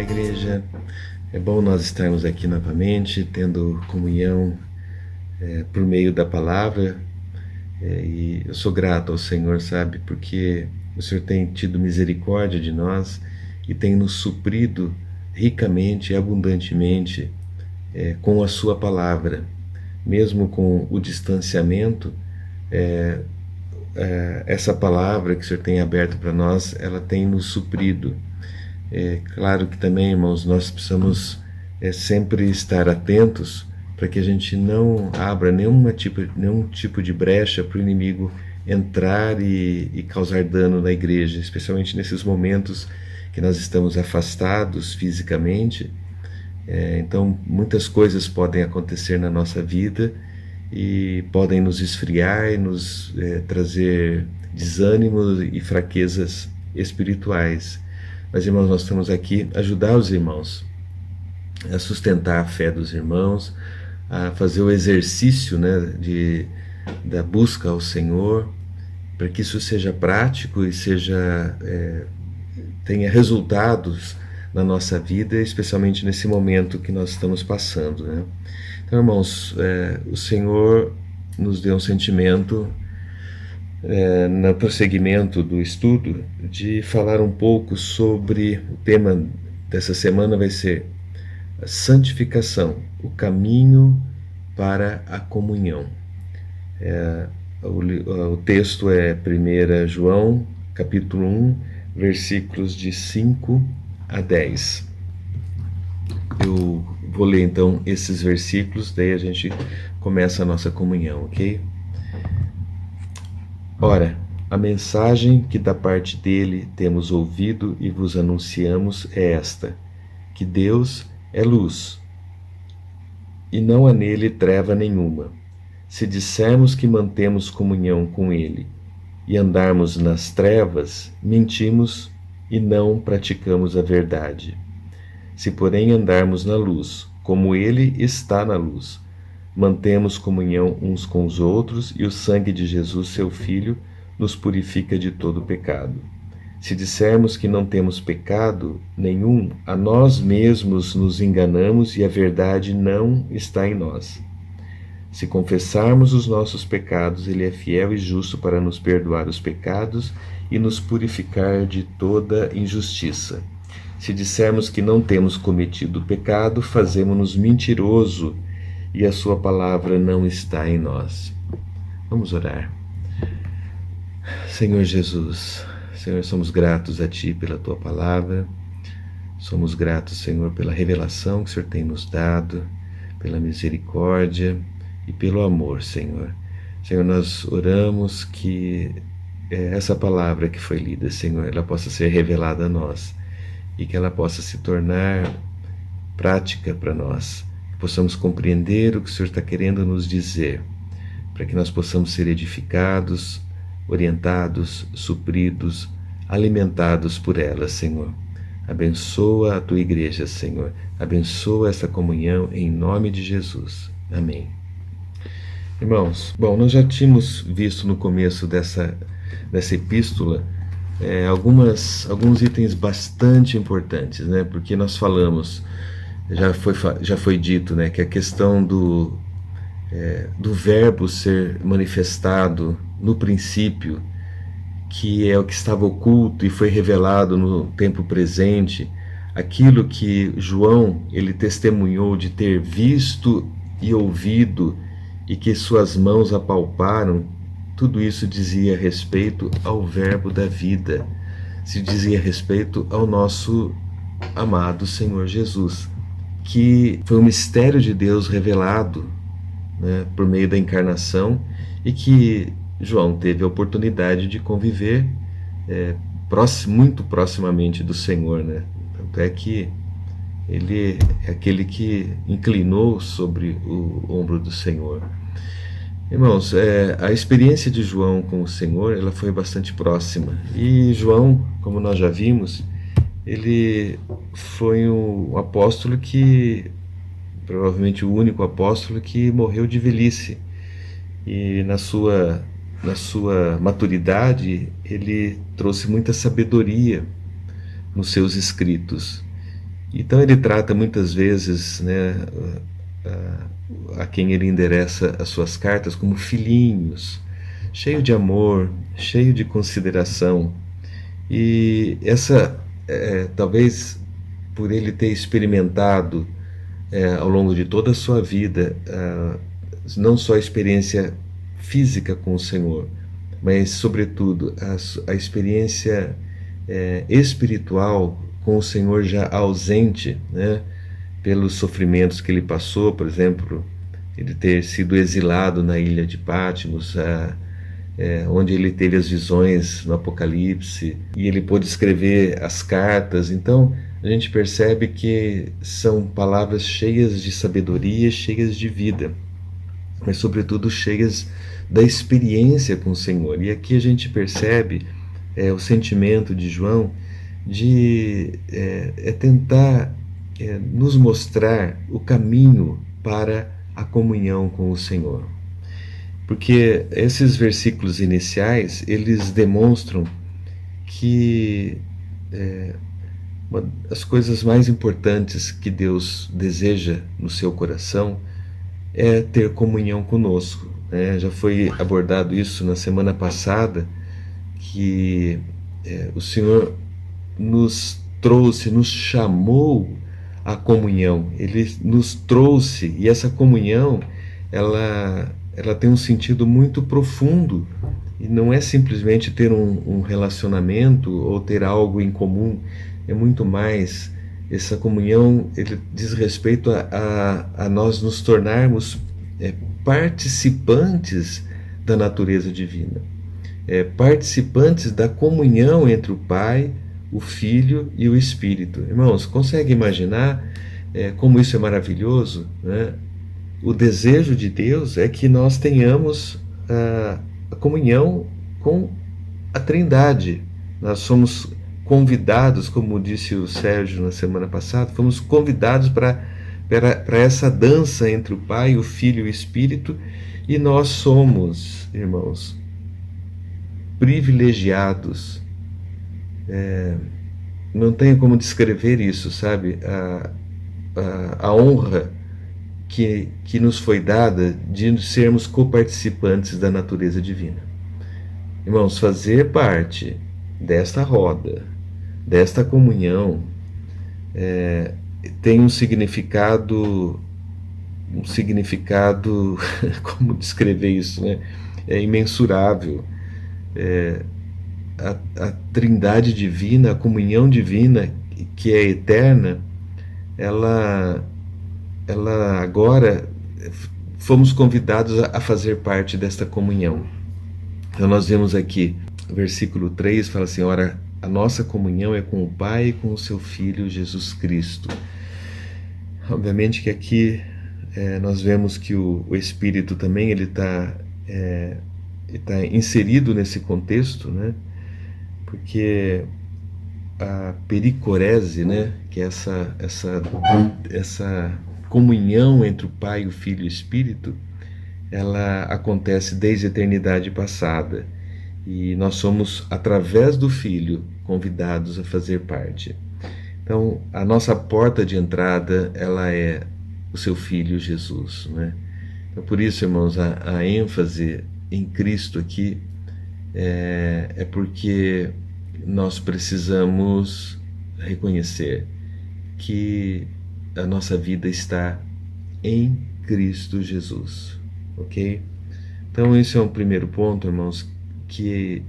igreja. É bom nós estarmos aqui novamente, tendo comunhão por meio da palavra. E eu sou grato ao Senhor, sabe, porque o Senhor tem tido misericórdia de nós e tem nos suprido ricamente e abundantemente com a sua palavra. Mesmo com o distanciamento, essa palavra que o Senhor tem aberto para nós, ela tem nos suprido. É claro que também, irmãos, nós precisamos sempre estar atentos para que a gente não abra nenhum tipo de brecha para o inimigo entrar e causar dano na igreja, especialmente nesses momentos que nós estamos afastados fisicamente. Então, muitas coisas podem acontecer na nossa vida e podem nos esfriar e nos trazer desânimo e fraquezas espirituais. Mas, irmãos, nós estamos aqui ajudar os irmãos a sustentar a fé dos irmãos, a fazer o exercício, né, da busca ao Senhor, para que isso seja prático e tenha resultados na nossa vida, especialmente nesse momento que nós estamos passando, né? Então, irmãos, o Senhor nos deu um sentimento no prosseguimento do estudo, de falar um pouco sobre o tema dessa semana vai ser a santificação, o caminho para a comunhão. O texto é 1 João, capítulo 1, versículos de 5 a 10. Eu vou ler então esses versículos, daí a gente começa a nossa comunhão, ok? Ora, a mensagem que da parte dele temos ouvido e vos anunciamos é esta, que Deus é luz, e não há nele treva nenhuma. Se dissermos que mantemos comunhão com ele e andarmos nas trevas, mentimos e não praticamos a verdade. Se, porém, andarmos na luz, como ele está na luz, mantemos comunhão uns com os outros e o sangue de Jesus, seu Filho, nos purifica de todo pecado. Se dissermos que não temos pecado nenhum, a nós mesmos nos enganamos e a verdade não está em nós. Se confessarmos os nossos pecados, ele é fiel e justo para nos perdoar os pecados e nos purificar de toda injustiça. Se dissermos que não temos cometido pecado, fazemo-nos mentiroso e a sua palavra não está em nós. Vamos orar. Senhor Jesus, Senhor, somos gratos a Ti pela Tua palavra, somos gratos, Senhor, pela revelação que o Senhor tem nos dado, pela misericórdia e pelo amor, Senhor. Senhor, nós oramos que essa palavra que foi lida, Senhor, ela possa ser revelada a nós e que ela possa se tornar prática para nós, que possamos compreender o que o Senhor está querendo nos dizer, para que nós possamos ser edificados, orientados, supridos, alimentados por ela, Senhor. Abençoa a Tua igreja, Senhor. Abençoa essa comunhão em nome de Jesus. Amém. Irmãos, bom, nós já tínhamos visto no começo dessa epístola alguns itens bastante importantes, né? Porque nós falamos, já foi dito, né, que a questão do verbo ser manifestado no princípio, que é o que estava oculto e foi revelado no tempo presente, aquilo que João ele testemunhou de ter visto e ouvido e que suas mãos apalparam, tudo isso dizia respeito ao verbo da vida, se dizia respeito ao nosso amado Senhor Jesus, que foi um mistério de Deus revelado, né, por meio da encarnação, e que João teve a oportunidade de conviver muito proximamente do Senhor, né? Tanto é que ele é aquele que inclinou sobre o ombro do Senhor. Irmãos, a experiência de João com o Senhor, ela foi bastante próxima. E João, como nós já vimos, ele foi um apóstolo que, provavelmente o único apóstolo que morreu de velhice. E na sua maturidade, ele trouxe muita sabedoria nos seus escritos. Então ele trata muitas vezes, né, a quem ele endereça as suas cartas como filhinhos, cheio de amor, cheio de consideração. E essa, talvez por ele ter experimentado ao longo de toda a sua vida, não só a experiência física com o Senhor, mas, sobretudo, a experiência espiritual com o Senhor já ausente, né, pelos sofrimentos que ele passou, por exemplo, ele ter sido exilado na ilha de Patmos, onde ele teve as visões no Apocalipse, e ele pôde escrever as cartas. Então, a gente percebe que são palavras cheias de sabedoria, cheias de vida, mas sobretudo cheias da experiência com o Senhor. E aqui a gente percebe o sentimento de João de tentar nos mostrar o caminho para a comunhão com o Senhor. Porque esses versículos iniciais, eles demonstram que uma das coisas mais importantes que Deus deseja no seu coração é ter comunhão conosco. Já foi abordado isso na semana passada, que o Senhor nos trouxe, nos chamou à comunhão. Ele nos trouxe, e essa comunhão, ela tem um sentido muito profundo, e não é simplesmente ter um relacionamento ou ter algo em comum, é muito mais. Essa comunhão, ele diz respeito a nós nos tornarmos participantes da natureza divina, participantes da comunhão entre o Pai, o Filho e o Espírito. Irmãos, consegue imaginar como isso é maravilhoso, né? O desejo de Deus é que nós tenhamos a comunhão com a Trindade. Nós somos convidados, como disse o Sérgio na semana passada, fomos convidados para essa dança entre o Pai, o Filho e o Espírito, e nós somos, irmãos, privilegiados. Não tenho como descrever isso, sabe? A honra que nos foi dada de sermos coparticipantes da natureza divina. Irmãos, fazer parte desta roda, desta comunhão, tem um significado, como descrever isso, né? É imensurável. A Trindade divina, a comunhão divina, que é eterna, ela agora fomos convidados a fazer parte desta comunhão. Então nós vemos aqui, versículo 3, fala assim: ora, a nossa comunhão é com o Pai e com o seu Filho Jesus Cristo. Obviamente que aqui nós vemos que o Espírito também ele está inserido nesse contexto, né? Porque a pericorese, né, que é essa comunhão entre o Pai, o Filho e o Espírito, ela acontece desde a eternidade passada, e nós somos, através do Filho, convidados a fazer parte. Então, a nossa porta de entrada, ela é o seu Filho Jesus, né? Então, por isso, irmãos, a ênfase em Cristo aqui é porque nós precisamos reconhecer que a nossa vida está em Cristo Jesus, ok? Então esse é um primeiro ponto, irmãos, que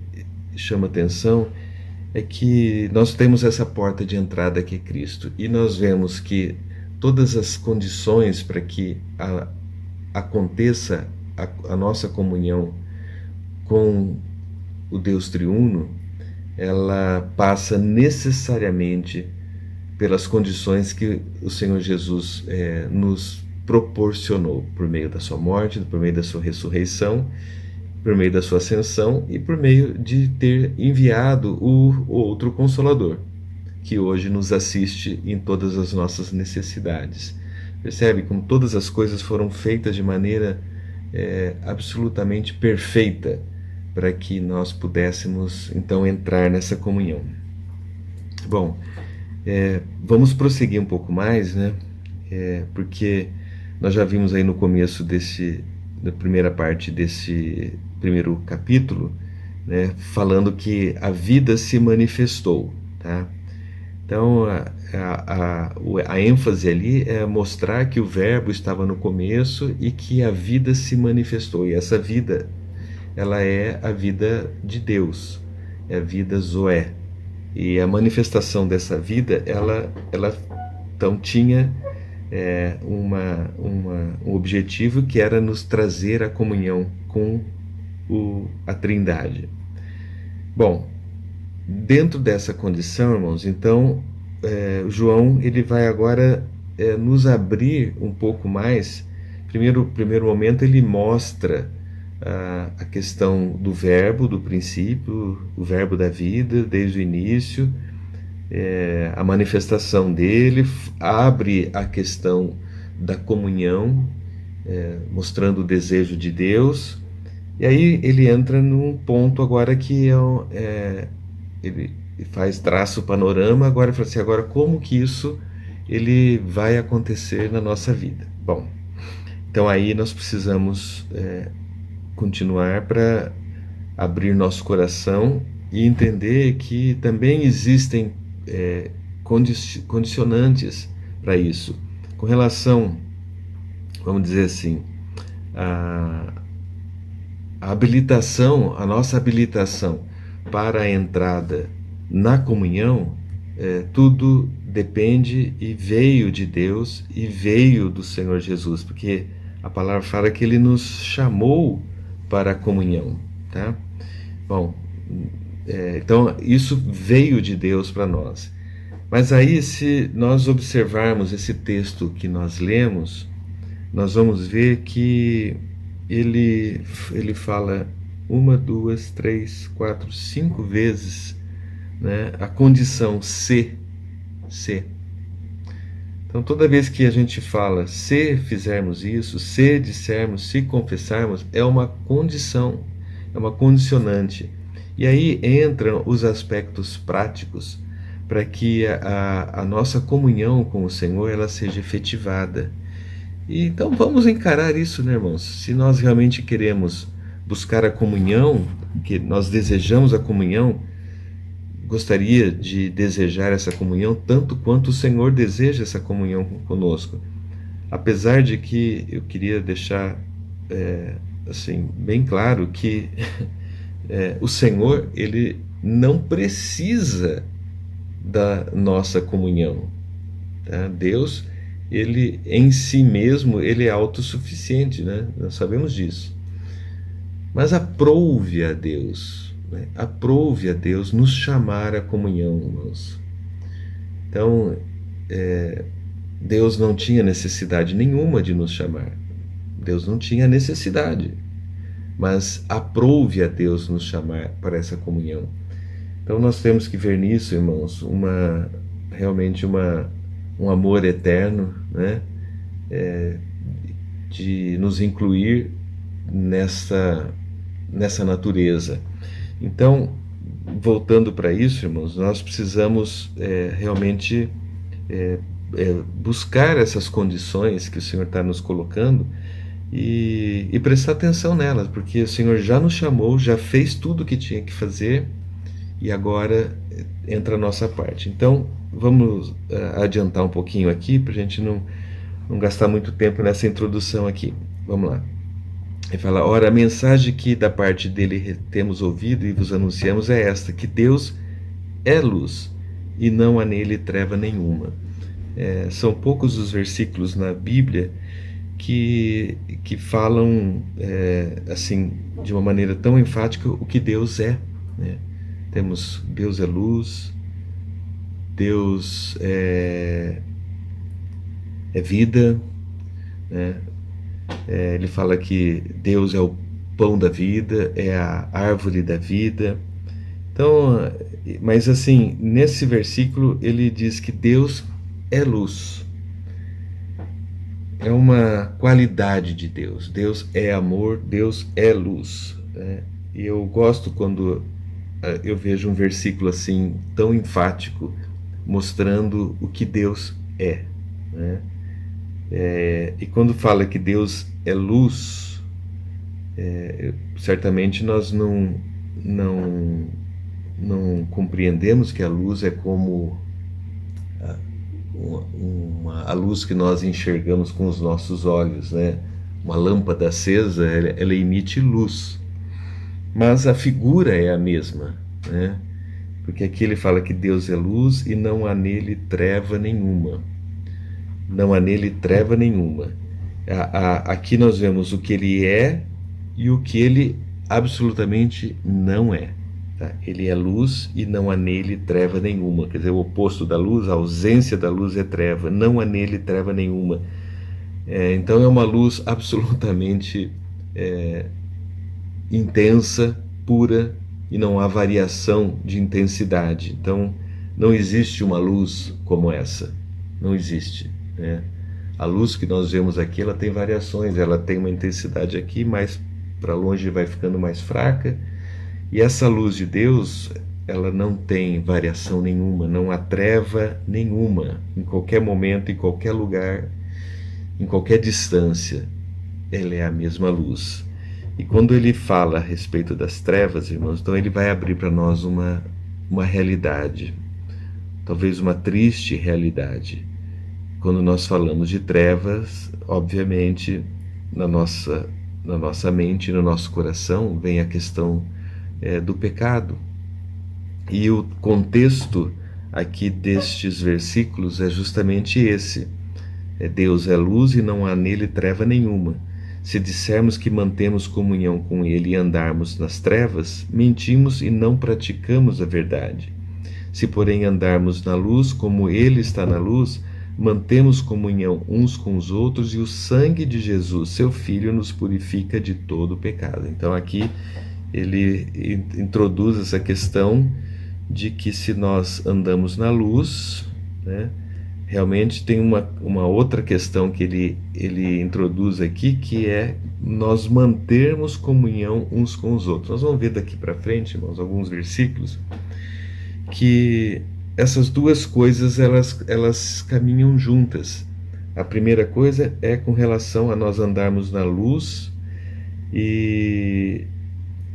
chama atenção, é que nós temos essa porta de entrada que é Cristo, e nós vemos que todas as condições para que aconteça a nossa comunhão com o Deus triuno, ela passa necessariamente pelas condições que o Senhor Jesus nos proporcionou, por meio da sua morte, por meio da sua ressurreição, por meio da sua ascensão e por meio de ter enviado o outro Consolador, que hoje nos assiste em todas as nossas necessidades. Percebe como todas as coisas foram feitas de maneira absolutamente perfeita para que nós pudéssemos então entrar nessa comunhão. Bom, Vamos prosseguir um pouco mais, né? Porque nós já vimos aí no começo da primeira parte desse primeiro capítulo, né, falando que a vida se manifestou, tá? Então, a ênfase ali é mostrar que o verbo estava no começo e que a vida se manifestou. E essa vida, ela é a vida de Deus, é a vida Zoé. E a manifestação dessa vida, ela então tinha um objetivo que era nos trazer a comunhão com a Trindade. Bom, dentro dessa condição, irmãos, então João ele vai agora nos abrir um pouco mais. Primeiro momento ele mostra a questão do verbo, do princípio, o verbo da vida, desde o início, a manifestação dele, abre a questão da comunhão, mostrando o desejo de Deus. E aí ele entra num ponto agora que ele traça o panorama, agora fala assim, agora como que isso ele vai acontecer na nossa vida? Bom, então aí nós precisamos continuar para abrir nosso coração e entender que também existem condicionantes para isso. Com relação, vamos dizer assim, a habilitação, a nossa habilitação para a entrada na comunhão, tudo depende e veio de Deus e veio do Senhor Jesus, porque a palavra fala que Ele nos chamou para a comunhão, tá? Bom, então isso veio de Deus para nós. Mas aí, se nós observarmos esse texto que nós lemos, nós vamos ver que ele fala 1, 2, 3, 4, 5 vezes, né, a condição se. Então, toda vez que a gente fala se fizermos isso, se dissermos, se confessarmos, é uma condição, é uma condicionante. E aí entram os aspectos práticos para que a nossa comunhão com o Senhor ela seja efetivada. E então vamos encarar isso, né, irmãos? Se nós realmente queremos buscar a comunhão, que nós desejamos a comunhão, gostaria de desejar essa comunhão tanto quanto o Senhor deseja essa comunhão conosco. Apesar de que eu queria deixar assim bem claro que o Senhor ele não precisa da nossa comunhão, tá? Deus ele em si mesmo ele é autossuficiente, né? Nós sabemos disso. Mas aprove a Deus, né? Aprove a Deus nos chamar à comunhão, irmãos. Então, Deus não tinha necessidade nenhuma de nos chamar. Deus não tinha necessidade. Mas aprove a Deus nos chamar para essa comunhão. Então nós temos que ver nisso, irmãos, realmente um amor eterno, né? De nos incluir nessa natureza. Então, voltando para isso, irmãos, nós precisamos realmente buscar essas condições que o Senhor está nos colocando e prestar atenção nelas, porque o Senhor já nos chamou, já fez tudo o que tinha que fazer e agora entra a nossa parte. Então, vamos adiantar um pouquinho aqui para a gente não gastar muito tempo nessa introdução aqui. Vamos lá. Ele fala, ora, a mensagem que da parte dele temos ouvido e vos anunciamos é esta, que Deus é luz e não há nele treva nenhuma. São poucos os versículos na Bíblia que falam assim, de uma maneira tão enfática o que Deus é, né? Temos Deus é luz, Deus é vida, né? Ele fala que Deus é o pão da vida, é a árvore da vida. Então, mas assim, nesse versículo ele diz que Deus é luz. É uma qualidade de Deus. Deus é amor, Deus é luz, né? E eu gosto quando eu vejo um versículo assim tão enfático mostrando o que Deus é, né? E quando fala que Deus é luz, certamente nós não compreendemos que a luz é como a luz que nós enxergamos com os nossos olhos, né? Uma lâmpada acesa, ela emite luz, mas a figura é a mesma, né? Porque aqui ele fala que Deus é luz e não há nele treva nenhuma. Não há nele treva nenhuma. Aqui nós vemos o que ele é e o que ele absolutamente não é. Tá? Ele é luz e não há nele treva nenhuma. Quer dizer, o oposto da luz, a ausência da luz é treva. Não há nele treva nenhuma. Então é uma luz absolutamente intensa, pura, e não há variação de intensidade. Então não existe uma luz como essa. Não existe, né? A luz que nós vemos aqui, ela tem variações. Ela tem uma intensidade aqui, mais para longe vai ficando mais fraca. E essa luz de Deus, ela não tem variação nenhuma, não há treva nenhuma. Em qualquer momento, em qualquer lugar, em qualquer distância, ela é a mesma luz. E quando ele fala a respeito das trevas, irmãos, então ele vai abrir para nós uma realidade, talvez uma triste realidade. Quando nós falamos de trevas, obviamente, na nossa mente, no nosso coração, vem a questão do pecado. E o contexto aqui destes versículos é justamente esse. Deus é luz e não há nele treva nenhuma. Se dissermos que mantemos comunhão com ele e andarmos nas trevas, mentimos e não praticamos a verdade. Se, porém, andarmos na luz, como ele está na luz, mantemos comunhão uns com os outros e o sangue de Jesus, seu Filho, nos purifica de todo o pecado. Então aqui ele introduz essa questão de que se nós andamos na luz, né, realmente tem uma outra questão que ele introduz aqui, que é nós mantermos comunhão uns com os outros. Nós vamos ver daqui para frente, irmãos, alguns versículos, que essas duas coisas elas caminham juntas. A primeira coisa é com relação a nós andarmos na luz, e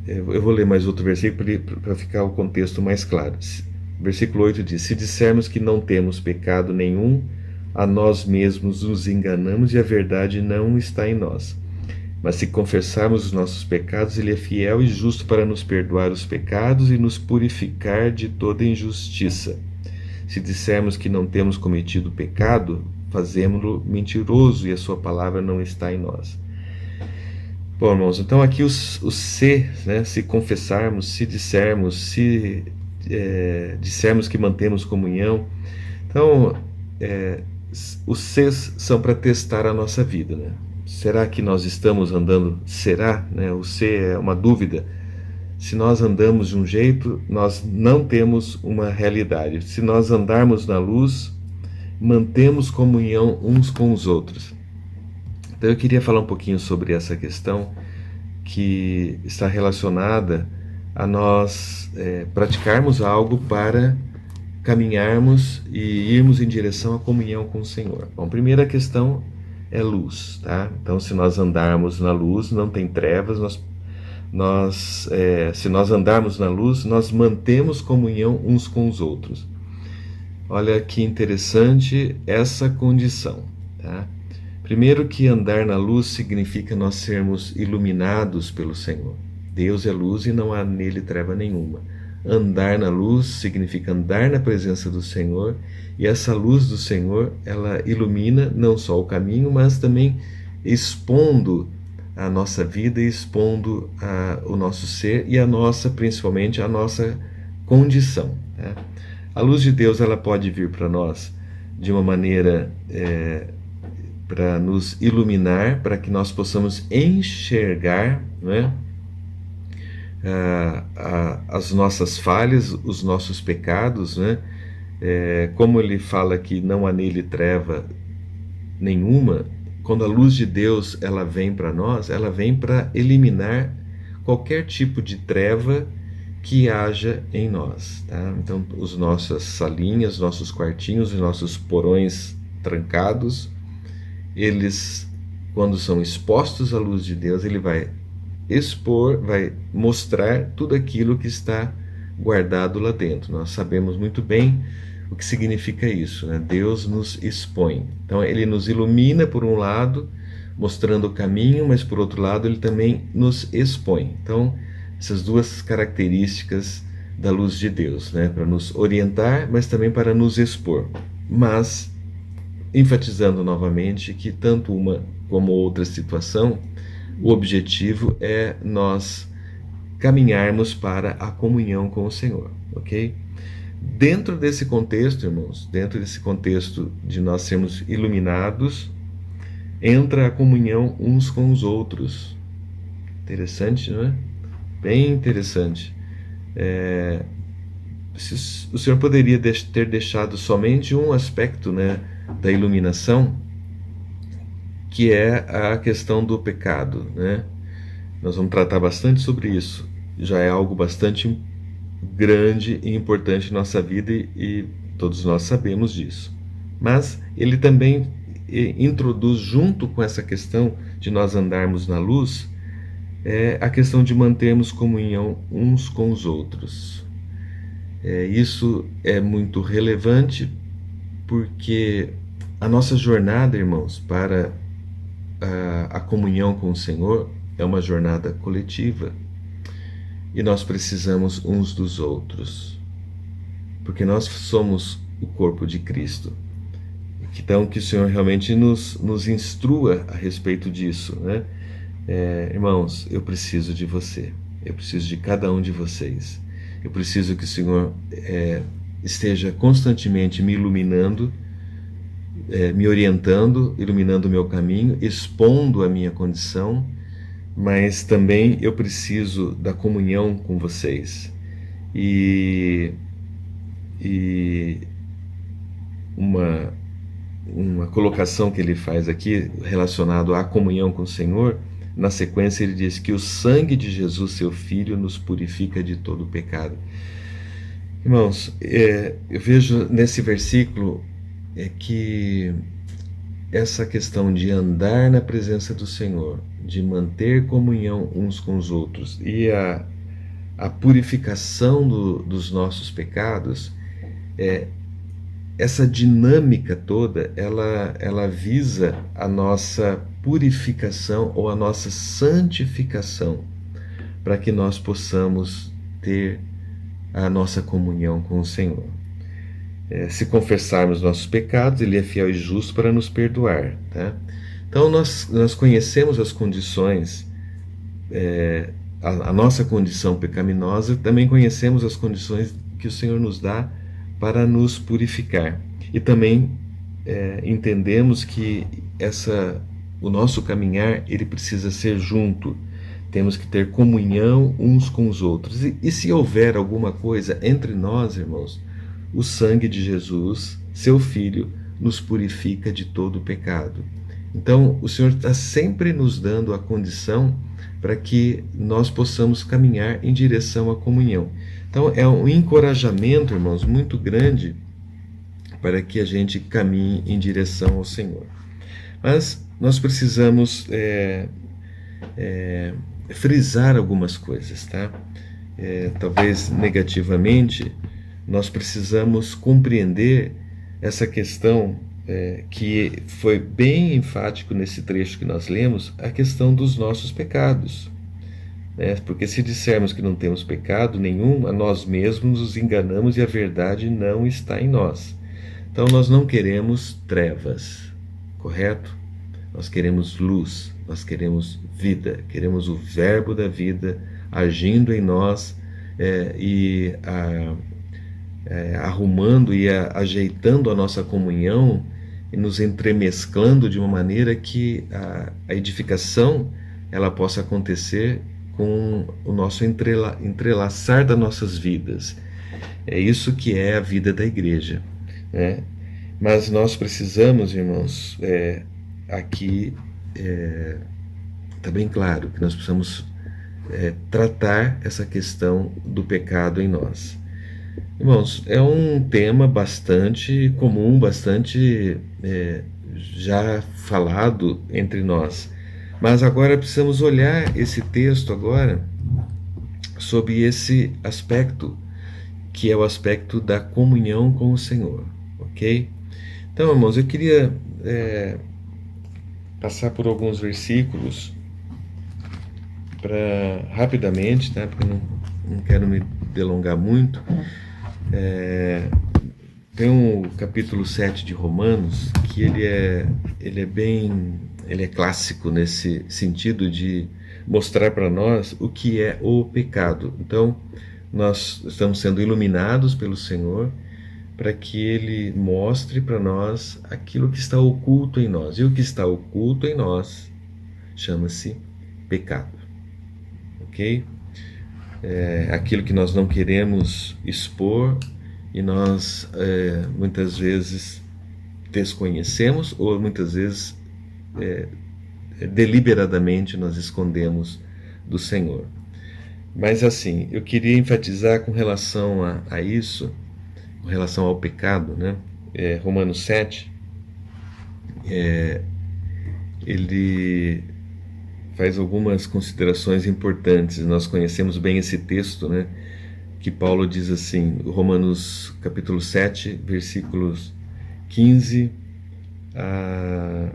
eu vou ler mais outro versículo para ficar o contexto mais claro. Versículo 8 diz: se dissermos que não temos pecado nenhum, a nós mesmos nos enganamos e a verdade não está em nós. Mas se confessarmos os nossos pecados, ele é fiel e justo para nos perdoar os pecados e nos purificar de toda injustiça. Se dissermos que não temos cometido pecado, fazemo-lo mentiroso e a sua palavra não está em nós. Bom, irmãos, então aqui o se, né, se confessarmos, se dissermos, se dissermos que mantemos comunhão. Então, os se's são para testar a nossa vida, né? Será que nós estamos andando? Será? Né? O se é uma dúvida. Se nós andamos de um jeito, nós não temos uma realidade. Se nós andarmos na luz, mantemos comunhão uns com os outros. Então eu queria falar um pouquinho sobre essa questão que está relacionada a nós praticarmos algo para caminharmos e irmos em direção à comunhão com o Senhor. Bom, a primeira questão é luz, tá? Então, se nós andarmos na luz, não tem trevas. Se nós andarmos na luz, nós mantemos comunhão uns com os outros. Olha que interessante essa condição, tá? Primeiro, que andar na luz significa nós sermos iluminados pelo Senhor. Deus é luz e não há nele treva nenhuma. Andar na luz significa andar na presença do Senhor, e essa luz do Senhor, ela ilumina não só o caminho, mas também expondo a nossa vida, expondo o nosso ser e principalmente a nossa condição, né? A luz de Deus, ela pode vir para nós de uma maneira para nos iluminar, para que nós possamos enxergar, né, as nossas falhas, os nossos pecados, né? Como ele fala que não há nele treva nenhuma, quando a luz de Deus ela vem para nós, ela vem para eliminar qualquer tipo de treva que haja em nós, tá? Então, as nossas salinhas, nossos quartinhos, os nossos porões trancados, eles, quando são expostos à luz de Deus, ele vai expor, vai mostrar tudo aquilo que está guardado lá dentro. Nós sabemos muito bem o que significa isso, né? Deus nos expõe. Então, ele nos ilumina por um lado, mostrando o caminho, mas por outro lado, ele também nos expõe. Então, essas duas características da luz de Deus, né? Para nos orientar, mas também para nos expor. Mas, enfatizando novamente que tanto uma como outra situação, o objetivo é nós caminharmos para a comunhão com o Senhor, ok? Dentro desse contexto, irmãos, dentro desse contexto de nós sermos iluminados, entra a comunhão uns com os outros. Interessante, não é? Bem interessante. O Senhor poderia ter deixado somente um aspecto, né, da iluminação, que é a questão do pecado, né? Nós vamos tratar bastante sobre isso. Já é algo bastante grande e importante em nossa vida e todos nós sabemos disso. Mas ele também introduz, junto com essa questão de nós andarmos na luz, a questão de mantermos comunhão uns com os outros. Isso é muito relevante porque a nossa jornada, irmãos, para a comunhão com o Senhor é uma jornada coletiva e nós precisamos uns dos outros, porque nós somos o corpo de Cristo. Então, que o Senhor realmente nos instrua a respeito disso, né? Irmãos, eu preciso de você, eu preciso de cada um de vocês, eu preciso que o Senhor esteja constantemente me iluminando, me orientando, iluminando o meu caminho, expondo a minha condição, mas também eu preciso da comunhão com vocês. E uma colocação que ele faz aqui relacionado à comunhão com o Senhor, na sequência ele diz que o sangue de Jesus, seu Filho, nos purifica de todo o pecado. Irmãos, eu vejo nesse versículo que essa questão de andar na presença do Senhor, de manter comunhão uns com os outros e a purificação dos nossos pecados, essa dinâmica toda, ela visa a nossa purificação ou a nossa santificação, para que nós possamos ter a nossa comunhão com o Senhor. Se confessarmos nossos pecados, Ele é fiel e justo para nos perdoar, tá? Então nós conhecemos as condições, a nossa condição pecaminosa, também conhecemos as condições que o Senhor nos dá para nos purificar. E também entendemos que o nosso caminhar, ele precisa ser junto. Temos que ter comunhão uns com os outros. E se houver alguma coisa entre nós, irmãos, o sangue de Jesus, seu Filho, nos purifica de todo o pecado. Então, o Senhor está sempre nos dando a condição para que nós possamos caminhar em direção à comunhão. Então, é um encorajamento, irmãos, muito grande para que a gente caminhe em direção ao Senhor. Mas nós precisamos frisar algumas coisas, tá? Talvez negativamente, nós precisamos compreender essa questão que foi bem enfático nesse trecho que nós lemos, a questão dos nossos pecados. Porque se dissermos que não temos pecado nenhum, a nós mesmos nos enganamos e a verdade não está em nós. Então nós não queremos trevas, correto? Nós queremos luz, nós queremos vida, queremos o verbo da vida agindo em nós arrumando e ajeitando a nossa comunhão e nos entremesclando de uma maneira que a edificação ela possa acontecer com o nosso entrelaçar das nossas vidas. É isso que é a vida da igreja, né? Mas nós precisamos, irmãos, aqui está bem claro que nós precisamos tratar essa questão do pecado em nós. Irmãos, é um tema bastante comum, bastante já falado entre nós, mas agora precisamos olhar esse texto agora sob esse aspecto, que é o aspecto da comunhão com o Senhor, ok? Então, irmãos, eu queria passar por alguns versículos para rapidamente, tá? Porque não quero me delongar muito. Tem o capítulo 7 de Romanos, que ele é clássico nesse sentido de mostrar para nós o que é o pecado. Então, nós estamos sendo iluminados pelo Senhor para que Ele mostre para nós aquilo que está oculto em nós. E o que está oculto em nós chama-se pecado. Ok? Aquilo que nós não queremos expor e nós muitas vezes desconhecemos ou muitas vezes deliberadamente nós escondemos do Senhor. Mas assim, eu queria enfatizar com relação a isso, com relação ao pecado, né? Romanos 7, ele faz algumas considerações importantes. Nós conhecemos bem esse texto, né? Que Paulo diz assim, Romanos capítulo 7, versículos 15 a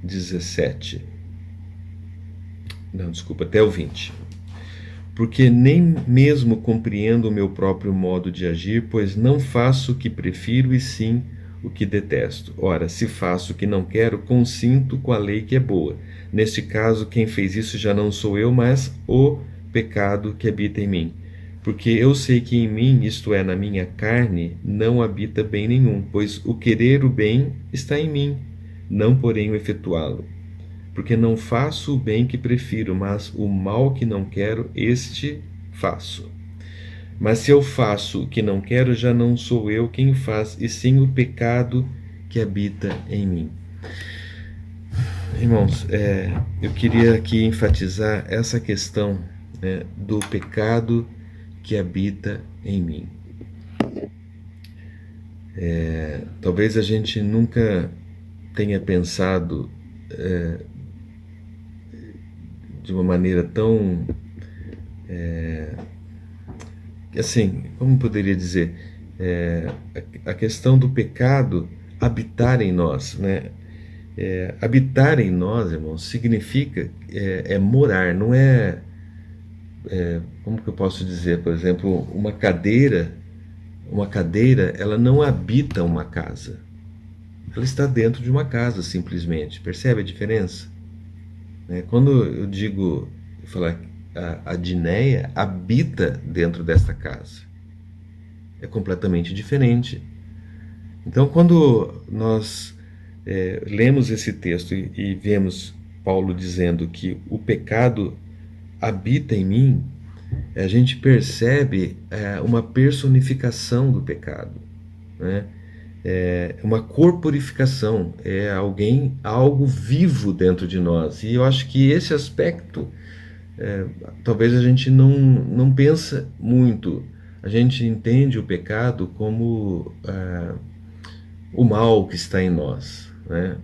17. Não, desculpa, até o 20. Porque nem mesmo compreendo o meu próprio modo de agir, pois não faço o que prefiro e sim o que detesto. Ora, se faço o que não quero, consinto com a lei que é boa. Neste caso, quem fez isso já não sou eu, mas o pecado que habita em mim. Porque eu sei que em mim, isto é, na minha carne, não habita bem nenhum, pois o querer o bem está em mim, não porém o efetuá-lo. Porque não faço o bem que prefiro, mas o mal que não quero, este faço. Mas se eu faço o que não quero, já não sou eu quem faz, e sim o pecado que habita em mim. Irmãos, eu queria aqui enfatizar essa questão do pecado que habita em mim. Talvez a gente nunca tenha pensado de uma maneira tão assim, como poderia dizer, a questão do pecado habitar em nós, né? Habitar em nós, irmãos, significa morar, não como que eu posso dizer, por exemplo, uma cadeira, ela não habita uma casa, ela está dentro de uma casa simplesmente. Percebe a diferença? Quando eu digo, falar a Dinéia habita dentro desta casa, é completamente diferente. Então, quando nós lemos esse texto e vemos Paulo dizendo que o pecado habita em mim, a gente percebe uma personificação do pecado, né? Uma corporificação, algo vivo dentro de nós. E eu acho que esse aspecto talvez a gente não pensa muito. A gente entende o pecado como o mal que está em nós, né?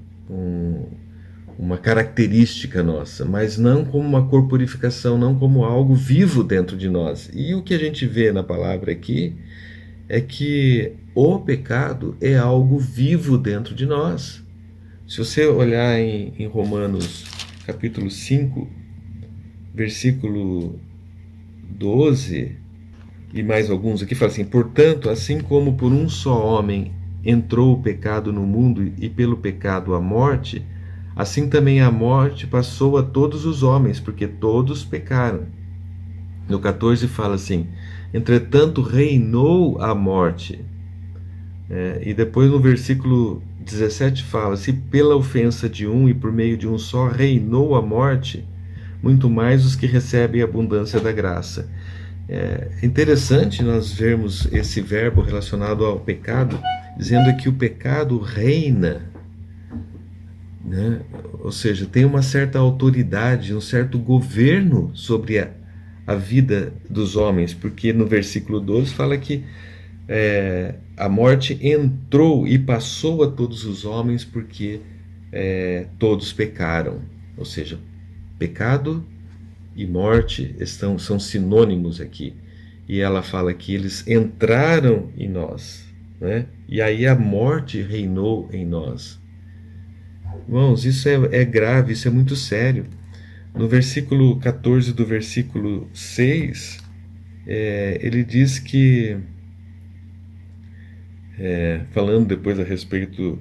Uma característica nossa, mas não como uma corporificação, não como algo vivo dentro de nós. E o que a gente vê na palavra aqui é que o pecado é algo vivo dentro de nós. Se você olhar em Romanos capítulo 5, versículo 12, e mais alguns aqui, fala assim: portanto, assim como por um só homem entrou o pecado no mundo e pelo pecado a morte, assim também a morte passou a todos os homens, porque todos pecaram. No 14 fala assim: entretanto reinou a morte. E depois no versículo 17 fala: se pela ofensa de um e por meio de um só reinou a morte, muito mais os que recebem a abundância da graça. É interessante nós vermos esse verbo relacionado ao pecado, dizendo que o pecado reina né? Ou seja, tem uma certa autoridade, um certo governo sobre a vida dos homens, porque no versículo 12 fala que a morte entrou e passou a todos os homens porque todos pecaram. Ou seja, pecado e morte são sinônimos aqui. E ela fala que eles entraram em nós, né? E aí a morte reinou em nós. Irmãos, isso é grave, isso é muito sério. No versículo 14 do versículo 6, ele diz que, falando depois a respeito,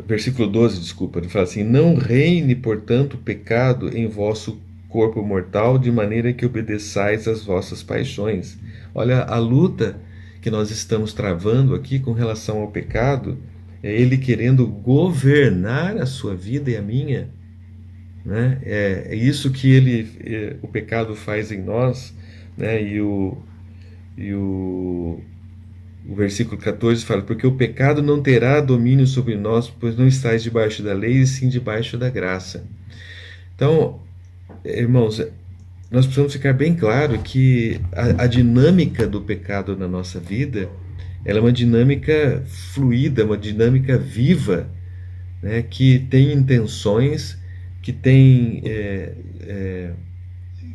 versículo 12, desculpa, ele fala assim: não reine, portanto, o pecado em vosso corpo mortal, de maneira que obedeçais às vossas paixões. Olha, a luta que nós estamos travando aqui com relação ao pecado, é ele querendo governar a sua vida e a minha, né? É isso que o pecado faz em nós, né? O versículo 14 fala: porque o pecado não terá domínio sobre nós, pois não estáis debaixo da lei, e sim debaixo da graça. Então, irmãos, nós precisamos ficar bem claro que a dinâmica do pecado na nossa vida, ela é uma dinâmica fluida, uma dinâmica viva, né, que tem intenções, que tem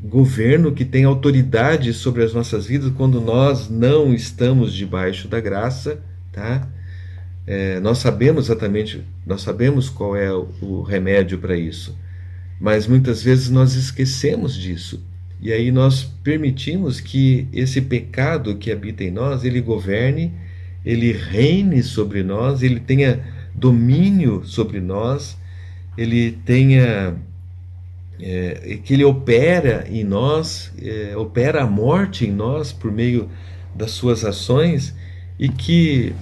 governo, que tem autoridade sobre as nossas vidas quando nós não estamos debaixo da graça, tá? Nós sabemos exatamente, nós sabemos qual é o remédio para isso, mas muitas vezes nós esquecemos disso. E aí nós permitimos que esse pecado que habita em nós, ele governe, ele reine sobre nós, ele tenha domínio sobre nós, ele tenha que ele opera em nós, opera a morte em nós por meio das suas ações, e que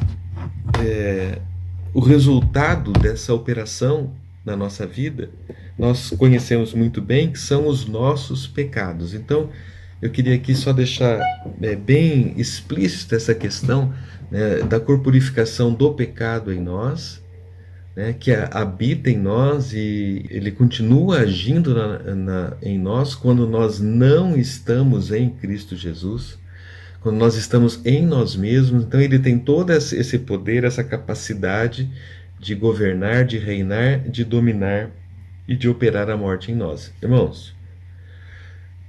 o resultado dessa operação na nossa vida, nós conhecemos muito bem, que são os nossos pecados. Então, eu queria aqui só deixar bem explícita essa questão, né, da corporificação do pecado em nós, né, que habita em nós e ele continua agindo em nós quando nós não estamos em Cristo Jesus, quando nós estamos em nós mesmos. Então ele tem todo esse poder, essa capacidade de governar, de reinar, de dominar e de operar a morte em nós. Irmãos,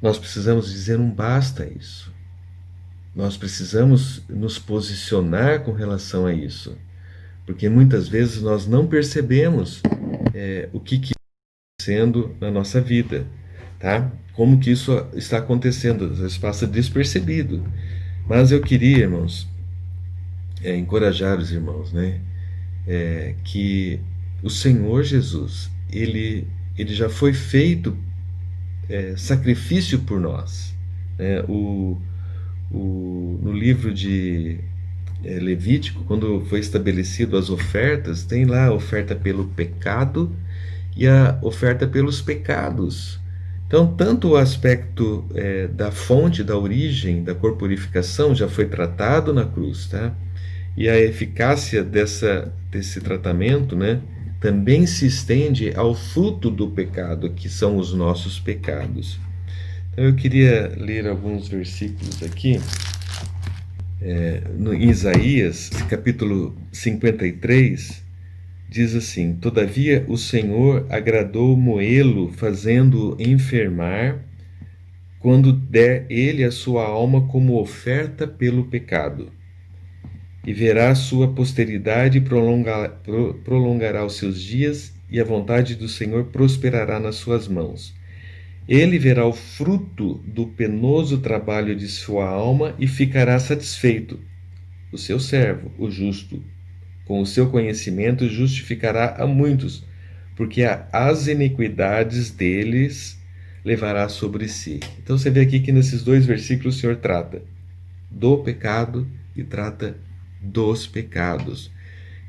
nós precisamos dizer um basta a isso. Nós precisamos nos posicionar com relação a isso, porque muitas vezes nós não percebemos o que está acontecendo na nossa vida, tá? Como que isso está acontecendo, às vezes passa despercebido. Mas eu queria, irmãos, encorajar os irmãos, né? Que o Senhor Jesus, ele já foi feito sacrifício por nós, né? No livro de Levítico, quando foi estabelecido as ofertas, tem lá a oferta pelo pecado e a oferta pelos pecados. Então, tanto o aspecto da fonte, da origem, da corporificação já foi tratado na cruz, tá? E a eficácia desse tratamento, né, também se estende ao fruto do pecado, que são os nossos pecados. Então, eu queria ler alguns versículos aqui. Em Isaías, capítulo 53, diz assim: todavia o Senhor agradou Moê-lo, fazendo-o enfermar, quando der ele a sua alma como oferta pelo pecado. E verá a sua posteridade e prolongará os seus dias, e a vontade do Senhor prosperará nas suas mãos. Ele verá o fruto do penoso trabalho de sua alma e ficará satisfeito. O seu servo, o justo, com o seu conhecimento justificará a muitos, porque as iniquidades deles levará sobre si. Então você vê aqui que nesses dois versículos o Senhor trata do pecado e trata dos pecados.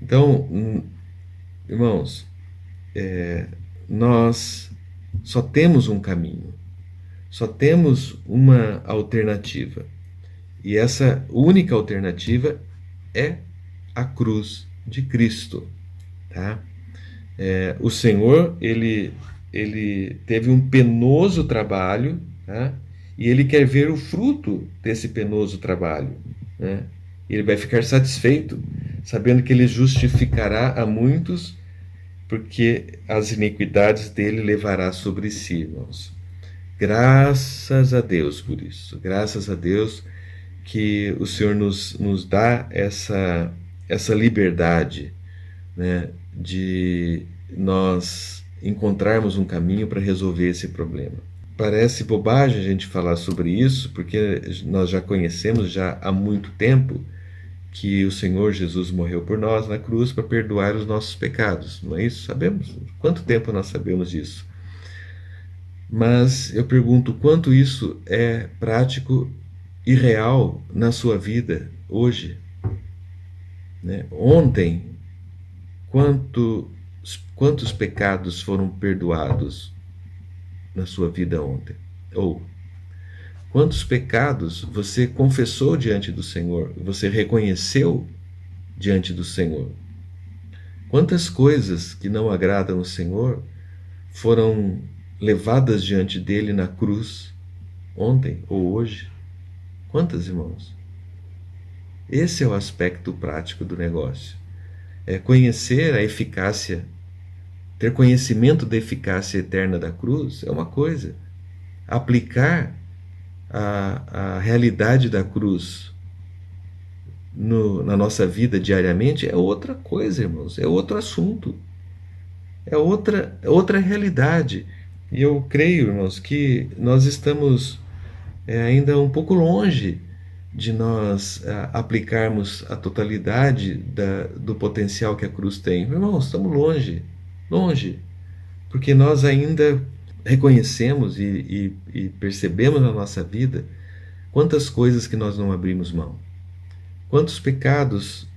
Então, irmãos, nós só temos um caminho, só temos uma alternativa. E essa única alternativa é a cruz de Cristo, tá? O Senhor, ele teve um penoso trabalho, tá? E ele quer ver o fruto desse penoso trabalho, né? Ele vai ficar satisfeito, sabendo que ele justificará a muitos, porque as iniquidades dele levará sobre si, irmãos. Graças a Deus por isso. Graças a Deus que o Senhor nos dá essa liberdade, né, de nós encontrarmos um caminho para resolver esse problema. Parece bobagem a gente falar sobre isso, porque nós já conhecemos já há muito tempo que o Senhor Jesus morreu por nós na cruz para perdoar os nossos pecados, não é isso? Sabemos. Quanto tempo nós sabemos disso? Mas eu pergunto, quanto isso é prático e real na sua vida hoje? Né? Ontem, quantos pecados foram perdoados na sua vida ontem? Ou quantos pecados você confessou diante do Senhor? Você reconheceu diante do Senhor? Quantas coisas que não agradam ao Senhor foram levadas diante dele na cruz ontem ou hoje? Quantas, irmãos? Esse é o aspecto prático do negócio. É conhecer a eficácia, ter conhecimento da eficácia eterna da cruz é uma coisa. Aplicar a realidade da cruz na nossa vida diariamente é outra coisa, irmãos. É outro assunto. É outra realidade. E eu creio, irmãos, que nós estamos ainda um pouco longe de nós aplicarmos a totalidade do potencial que a cruz tem. Irmãos, estamos longe, porque nós ainda reconhecemos e percebemos na nossa vida quantas coisas que nós não abrimos mão, quantos pecados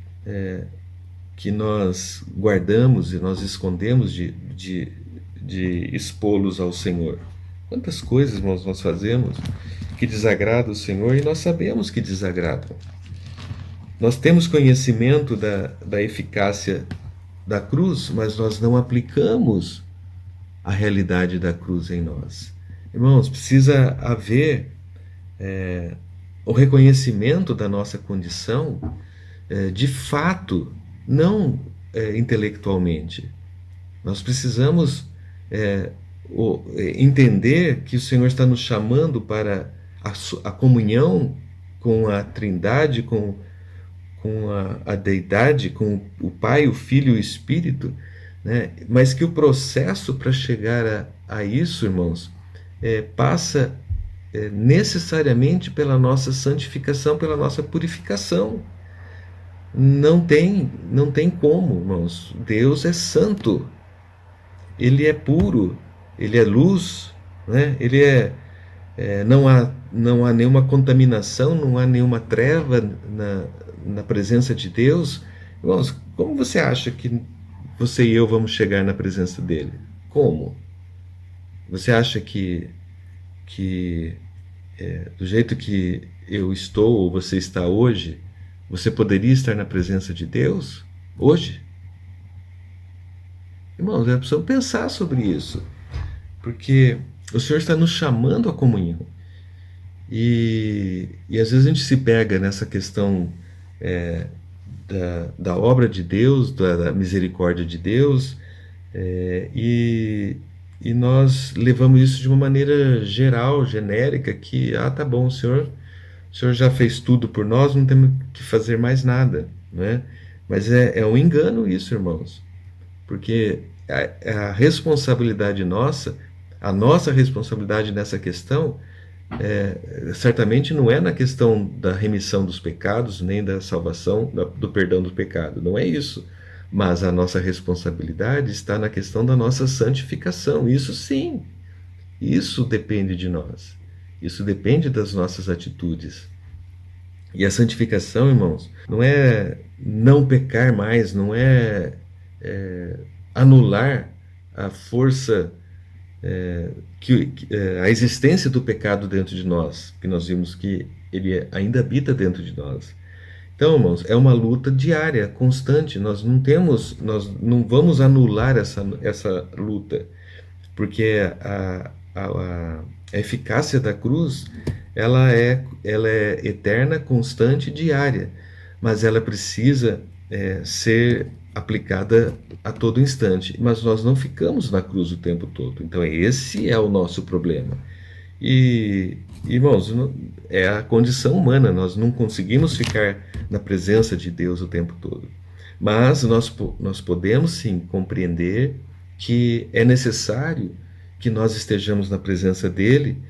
que nós guardamos e nós escondemos de expô-los ao Senhor. Quantas coisas nós fazemos que desagradam o Senhor e nós sabemos que desagradam. Nós temos conhecimento da eficácia da cruz, mas nós não aplicamos a realidade da cruz em nós. Irmãos, precisa haver o reconhecimento da nossa condição de fato, não intelectualmente. Nós precisamos entender que o Senhor está nos chamando para a comunhão com a Trindade, com a Deidade, com o Pai, o Filho e o Espírito, né? Mas que o processo para chegar a isso, irmãos, passa necessariamente pela nossa santificação, pela nossa purificação. Não tem como, irmãos. Deus é santo, Ele é puro, Ele é luz, né? Ele não há nenhuma contaminação, não há nenhuma treva na presença de Deus. Irmãos, como você acha que você e eu vamos chegar na presença dele? Como? Você acha que do jeito que eu estou ou você está hoje, você poderia estar na presença de Deus hoje? Irmãos, nós precisamos pensar sobre isso, porque o Senhor está nos chamando à comunhão. E às vezes a gente se pega nessa questão da obra de Deus, da misericórdia de Deus, e nós levamos isso de uma maneira geral, genérica, que, tá bom, o Senhor já fez tudo por nós, não temos que fazer mais nada, né? Mas é um engano isso, irmãos, porque a responsabilidade nossa, a nossa responsabilidade nessa questão, certamente não é na questão da remissão dos pecados, nem da salvação, do perdão do pecado, não é isso. Mas a nossa responsabilidade está na questão da nossa santificação. Isso sim, isso depende de nós. Isso depende das nossas atitudes. E a santificação, irmãos, não é não pecar mais, não é anular a força, a existência do pecado dentro de nós, que nós vimos que ele ainda habita dentro de nós. Então, irmãos, é uma luta diária, constante. Nós não vamos anular essa luta, porque a eficácia da cruz, ela é eterna, constante, diária, mas ela precisa ser aplicada a todo instante. Mas nós não ficamos na cruz o tempo todo. Então esse é o nosso problema. E, irmãos, é a condição humana, nós não conseguimos ficar na presença de Deus o tempo todo. Mas nós podemos sim compreender que é necessário que nós estejamos na presença dele,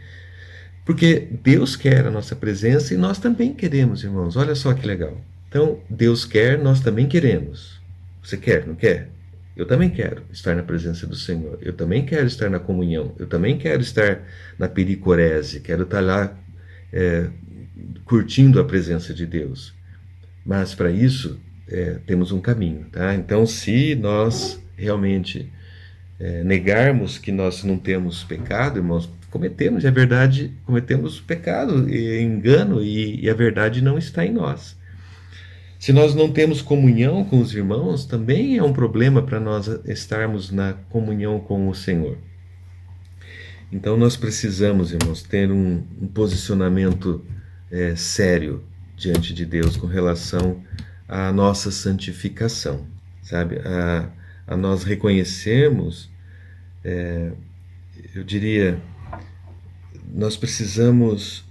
porque Deus quer a nossa presença e nós também queremos, irmãos. Olha só que legal. Então, Deus quer, nós também queremos. Você quer, não quer? Eu também quero estar na presença do Senhor. Eu também quero estar na comunhão. Eu também quero estar na pericorese. Quero estar lá curtindo a presença de Deus. Mas para isso temos um caminho, tá? Então, se nós realmente negarmos que nós não temos pecado, irmãos, cometemos, é verdade, cometemos pecado e engano, e a verdade não está em nós. Se nós não temos comunhão com os irmãos, também é um problema para nós estarmos na comunhão com o Senhor. Então nós precisamos, irmãos, ter um posicionamento sério diante de Deus com relação à nossa santificação, sabe? A nós reconhecermos, eu diria, nós precisamos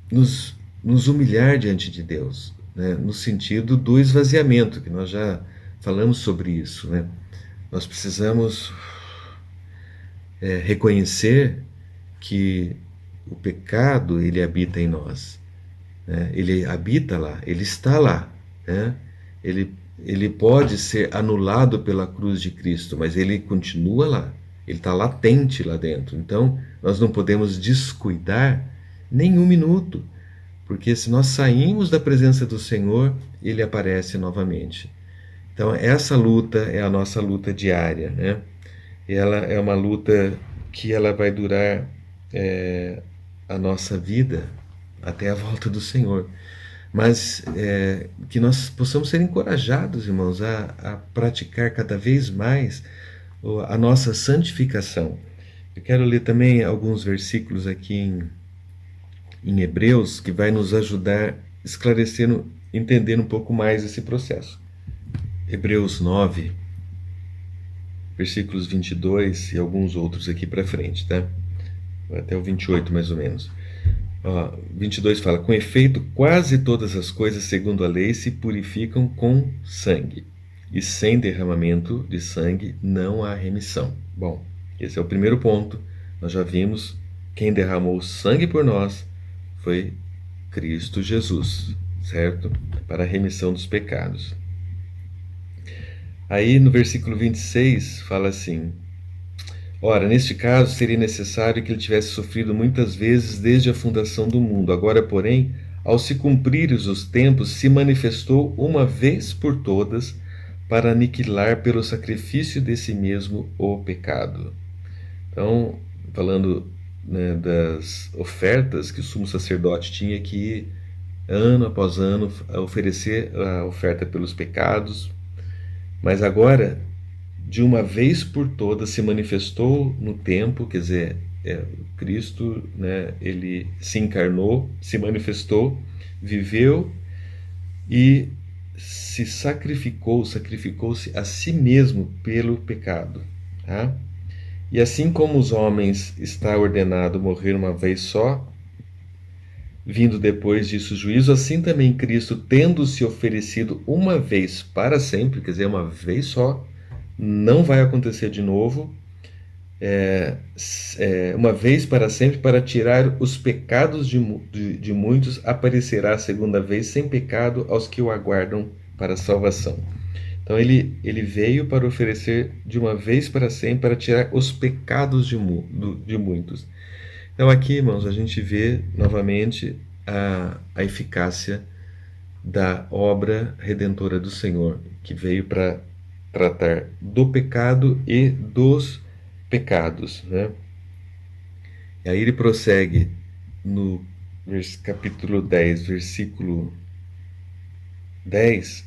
nos humilhar diante de Deus, né? No sentido do esvaziamento, que nós já falamos sobre isso, né? Nós precisamos reconhecer que o pecado, ele habita em nós, né? Ele habita lá, ele está lá, né? Ele pode ser anulado pela cruz de Cristo, mas ele continua lá, ele está latente lá dentro. Então nós não podemos descuidar nem um minuto, porque se nós saímos da presença do Senhor, ele aparece novamente. Então essa luta é a nossa luta diária, né? E ela é uma luta que ela vai durar a nossa vida até a volta do Senhor. Mas que nós possamos ser encorajados, irmãos, a praticar cada vez mais a nossa santificação. Eu quero ler também alguns versículos aqui em Hebreus, que vai nos ajudar esclarecendo, entender um pouco mais esse processo. Hebreus 9, versículos 22 e alguns outros aqui para frente, tá? Até o 28 mais ou menos. 22 fala: com efeito, quase todas as coisas segundo a lei se purificam com sangue, e sem derramamento de sangue não há remissão. Bom, esse é o primeiro ponto. Nós já vimos, quem derramou sangue por nós foi Cristo Jesus, certo? Para a remissão dos pecados. Aí no versículo 26 fala assim: ora, neste caso seria necessário que ele tivesse sofrido muitas vezes desde a fundação do mundo. Agora, porém, ao se cumprirem os tempos, se manifestou uma vez por todas para aniquilar pelo sacrifício de si mesmo o pecado. Então, falando, né, das ofertas que o sumo sacerdote tinha que ir, ano após ano, oferecer a oferta pelos pecados, mas agora, de uma vez por todas, se manifestou no tempo, quer dizer, Cristo, né, ele se encarnou, se manifestou, viveu e se sacrificou-se a si mesmo pelo pecado, tá? E assim como os homens está ordenado morrer uma vez só, vindo depois disso o juízo, assim também Cristo, tendo se oferecido uma vez para sempre, quer dizer, uma vez só, não vai acontecer de novo, uma vez para sempre, para tirar os pecados de muitos, aparecerá a segunda vez sem pecado aos que o aguardam para a salvação. Então ele veio para oferecer de uma vez para sempre, para tirar os pecados de muitos. Então aqui, irmãos, a gente vê novamente a eficácia da obra redentora do Senhor, que veio para tratar do pecado e dos pecados, né? E aí ele prossegue no capítulo 10, versículo 10,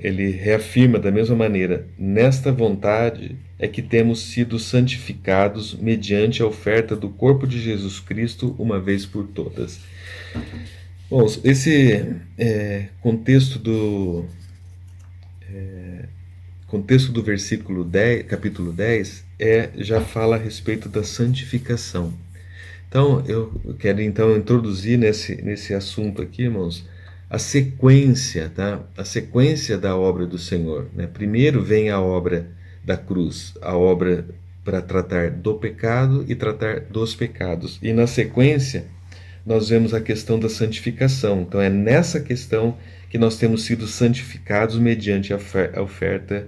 ele reafirma da mesma maneira: nesta vontade é que temos sido santificados mediante a oferta do corpo de Jesus Cristo uma vez por todas. Bom, esse contexto do versículo 10, capítulo 10, já fala a respeito da santificação. Então, eu quero então introduzir nesse assunto aqui, irmãos, a sequência, tá? A sequência da obra do Senhor, né? Primeiro vem a obra da cruz, a obra para tratar do pecado e tratar dos pecados. E na sequência, nós vemos a questão da santificação. Então, é nessa questão que nós temos sido santificados mediante a oferta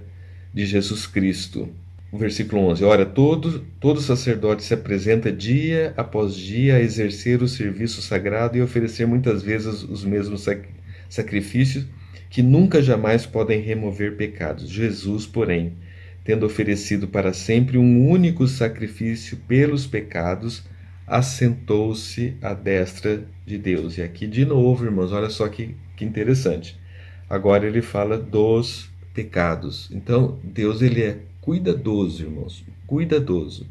de Jesus Cristo. O versículo 11: ora, todo sacerdote se apresenta dia após dia a exercer o serviço sagrado e oferecer muitas vezes os mesmos sacrifícios que nunca jamais podem remover pecados. Jesus, porém, tendo oferecido para sempre um único sacrifício pelos pecados, assentou-se à destra de Deus. E aqui de novo, irmãos, olha só que interessante. Agora ele fala dos pecados. Então, Deus ele é cuidadoso, irmãos, cuidadoso,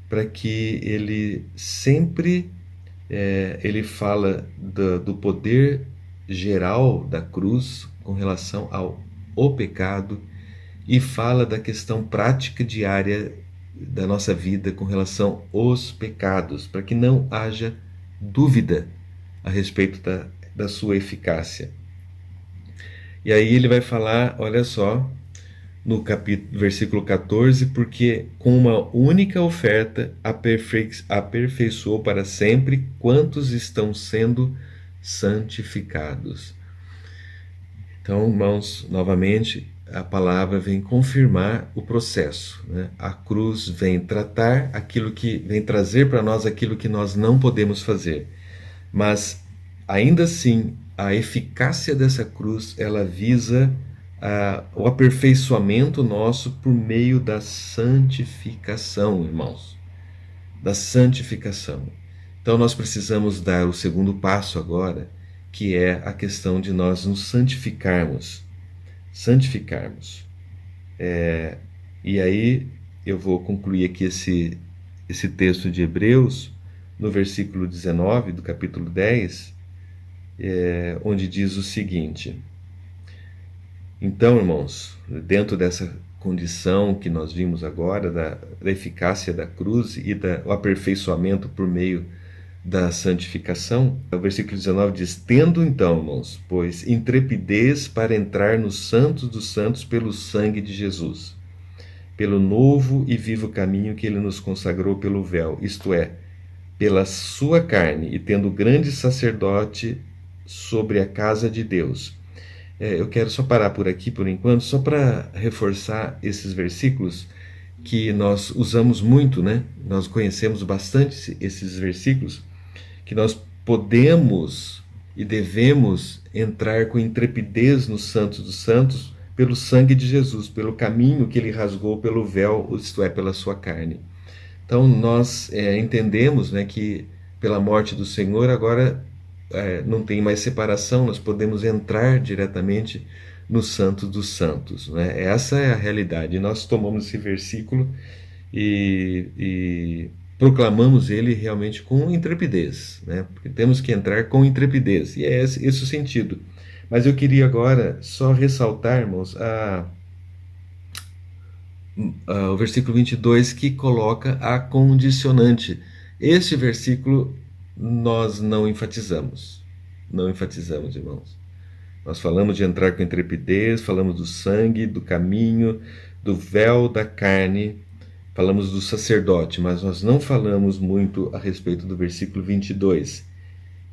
para que ele sempre ele fala do poder geral da cruz com relação ao pecado e fala da questão prática diária da nossa vida com relação aos pecados, para que não haja dúvida a respeito da sua eficácia. E aí ele vai falar, olha só, no versículo 14, porque com uma única oferta aperfeiçoou para sempre quantos estão sendo santificados. Então, irmãos, novamente, a palavra vem confirmar o processo, né? A cruz vem tratar vem trazer para nós aquilo que nós não podemos fazer. Mas, ainda assim, a eficácia dessa cruz, ela visa o aperfeiçoamento nosso por meio da santificação, irmãos. Da santificação. Então, nós precisamos dar o segundo passo agora, que é a questão de nós nos santificarmos. E aí eu vou concluir aqui esse texto de Hebreus, no versículo 19 do capítulo 10, onde diz o seguinte: então, irmãos, dentro dessa condição que nós vimos agora, da eficácia da cruz e do aperfeiçoamento por meio da santificação, o versículo 19 diz: tendo então, irmãos, pois intrepidez para entrar no santos dos santos pelo sangue de Jesus, pelo novo e vivo caminho que ele nos consagrou pelo véu, isto é, pela sua carne, e tendo grande sacerdote sobre a casa de Deus. Eu quero só parar por aqui por enquanto, só para reforçar esses versículos que nós usamos muito, né? Nós conhecemos bastante esses versículos, que nós podemos e devemos entrar com intrepidez no Santos dos Santos pelo sangue de Jesus, pelo caminho que ele rasgou pelo véu, isto é, pela sua carne. Então nós entendemos, né, que pela morte do Senhor agora não tem mais separação, nós podemos entrar diretamente no Santo dos Santos, né? Essa é a realidade. Nós tomamos esse versículo e proclamamos ele realmente com intrepidez, né? Porque temos que entrar com intrepidez, e é esse o sentido. Mas eu queria agora só ressaltar, irmãos, o versículo 22, que coloca a condicionante. Este versículo nós não enfatizamos. Não enfatizamos, irmãos. Nós falamos de entrar com intrepidez, falamos do sangue, do caminho, do véu da carne, falamos do sacerdote, mas nós não falamos muito a respeito do versículo 22,